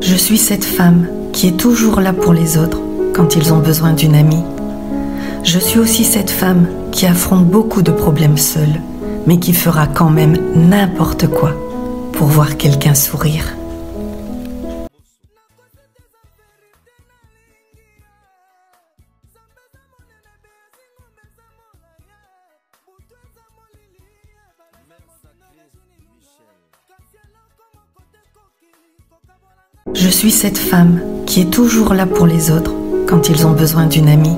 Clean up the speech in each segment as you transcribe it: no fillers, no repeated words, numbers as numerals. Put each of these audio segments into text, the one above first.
Je suis cette femme qui est toujours là pour les autres quand ils ont besoin d'une amie. Je suis aussi cette femme qui affronte beaucoup de problèmes seule, mais qui fera quand même n'importe quoi pour voir quelqu'un sourire. Je suis cette femme qui est toujours là pour les autres quand ils ont besoin d'une amie.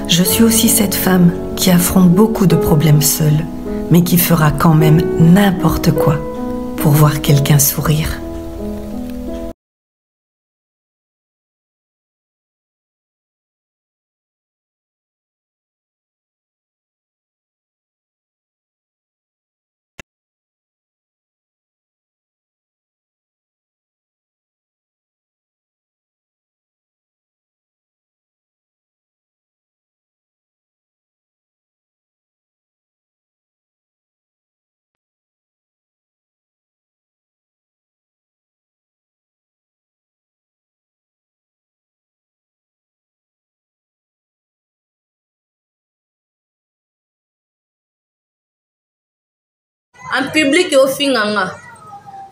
Je suis aussi cette femme qui affronte beaucoup de problèmes seule, mais qui fera quand même n'importe quoi pour voir quelqu'un sourire. En public au finganga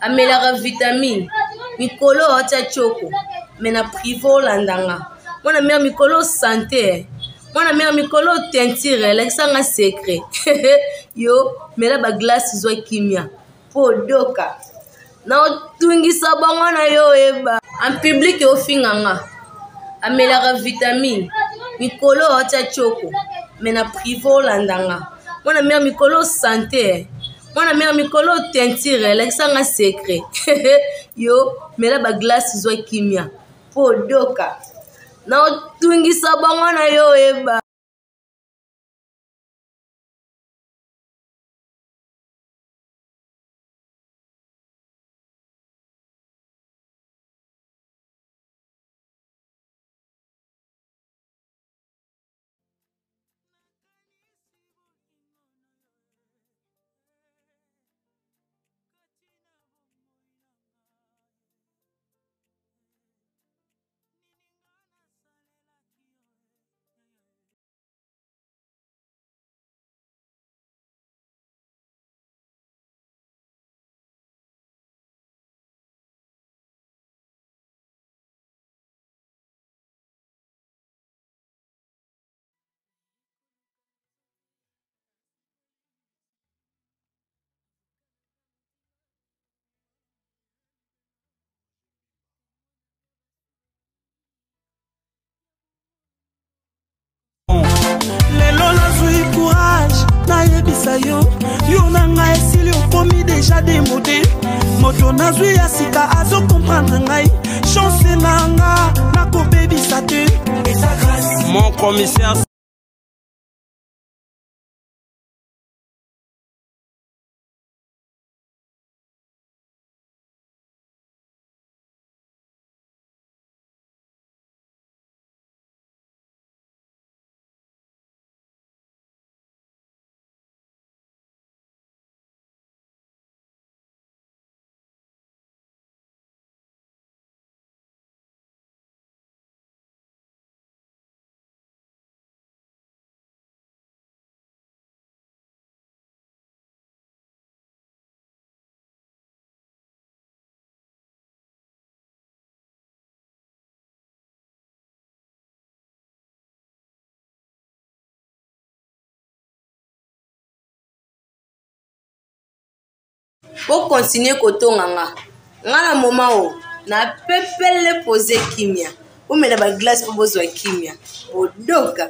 amelara vitamine mikolo acha choko mena privo landanga mona mère mikolo santé mona mère mikolo tentire l'exanga secret yo mela ba glace zo kimia po doka na tungisa bango na yo eba en public au finganga amelara vitamine mikolo acha choko mena privo landanga mona mère mikolo santé mwana mère mikolo tentire l'exanga secret yo mela ba glace zo kimia po doka na tungisa bango na yo eba. Lelo nazui courage na yebisa yo yo nanga esili okomi déjà démodé moto nazui ya sika azo comprendre ngai chance nanga nakobebisa te mon commissaire. Pour continuer kotonganga ngala moma o na pepele poser kimia ou mena ba glace pour bozwa kimia bodoka